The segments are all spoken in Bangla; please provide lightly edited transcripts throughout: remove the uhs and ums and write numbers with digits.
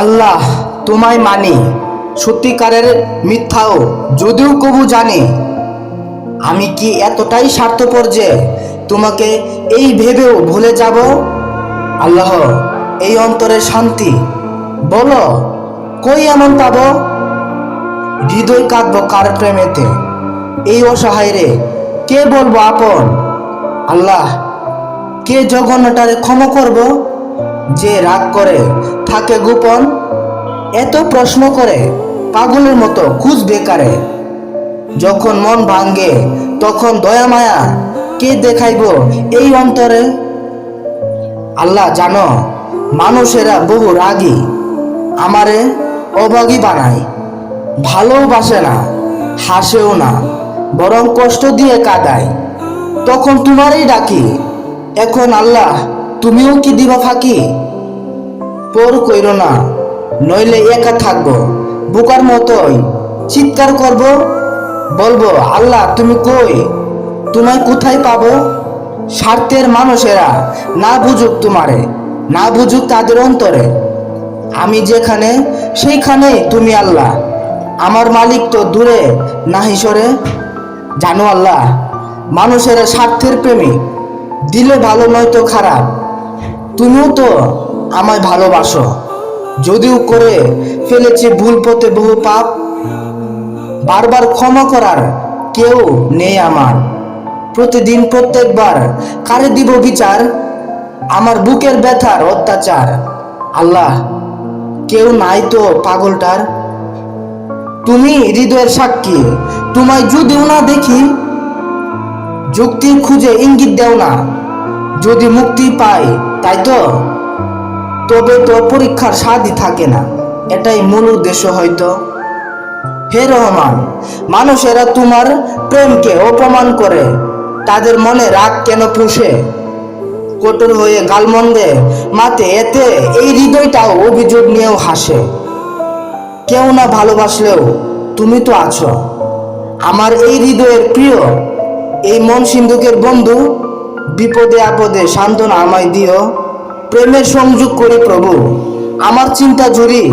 আল্লাহ তোমায় মানি, সত্যিকারের মিথ্যাও যদিও কবু জানি। আমি কি এতটাই স্বার্থপর যে তোমাকে এই ভেবেও ভুলে যাব? আল্লাহ, এই অন্তরের শান্তি বলো কই এমন পাবো? হৃদয় কাঁদবো কার প্রেমেতে, এই অসহায় রে কে বলবো আপন? আল্লাহ, কে জঘন্যটারে ক্ষমা করব, যে রাগ করে থাকে গোপন? এত প্রশ্ন করে পাগলের মতো খুঁজ বেকারে, যখন মন ভাঙ্গে তখন দয়া মায়া কে দেখাইব এই অন্তরে? আল্লাহ জানো, মানুষেরা বহু রাগী, আমারে অভাগী বানায়, ভালোবাসে না, হাসেও না, বরং কষ্ট দিয়ে কাঁদায়। তখন তোমারই ডাকি, এখন আল্লাহ তুমিও কি দিবা ফাঁকি? পর কইরো না, নইলে একা থাকবো, বোকার মতোই চিৎকার করব, বলবো আল্লাহ তুমি কই, তোমায় কোথায় পাবো? স্বার্থের মানুষেরা না বুঝুক তোমারে, না বুঝুক তাদের অন্তরে, আমি যেখানে সেইখানে তুমি আল্লাহ, আমার মালিক তো দূরে নাহি সরে। জানো আল্লাহ, মানুষেরা স্বার্থের প্রেমিক, দিলে ভালো নয়তো খারাপ, তুমিও তো আমায় ভালোবাসো, যদিও করে ফেলেছি ভুল পথে বহু পাপ, বারবার ক্ষমা করার কেউ নেই আমার, প্রতিদিন প্রত্যেকবার কারে দিব বিচার, আমার বুকের ব্যথার অত্যাচার। আল্লাহ, কেউ নাই তো পাগলটার, তুমি হৃদয়ের সাক্ষী, তোমায় যদিও না দেখি, যুক্তি খুঁজে ইঙ্গিত দেও না, যদি মুক্তি পাই তাই তো, তবে তো পরীক্ষার স্বাদই থাকে না, এটাই মূল উদ্দেশ্য হয়তো। হে রহমান, মানুষেরা তোমার প্রেমকে অপমান করে, তাদের মনে রাগ কেন পুষে? কঠোর হয়ে গালমন্দে মাতে, এতে এই হৃদয়টাও অভিযোগ নিয়েও হাসে। কেউ না ভালোবাসলেও তুমি তো আছো, আমার এই হৃদয়ের প্রিয়, এই মন সিন্ধুকের বন্ধু, বিপদে আপদে সান্ত্বনা আমায় দিও, প্রেমের সংযোগ করি প্রভু, আমার চিন্তা জুড়ি,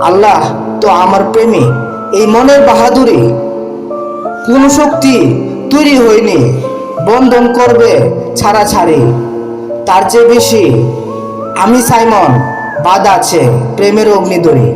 আল্লাহ তো আমার প্রেমী, এই মনের বাহাদুরি, কোন শক্তি তৈরি হয়নি বন্ধন করবে ছাড়াছাড়ি, তার চেয়ে বেশি আমি সাইমন, বাদ আছে প্রেমের অগ্নিদরী।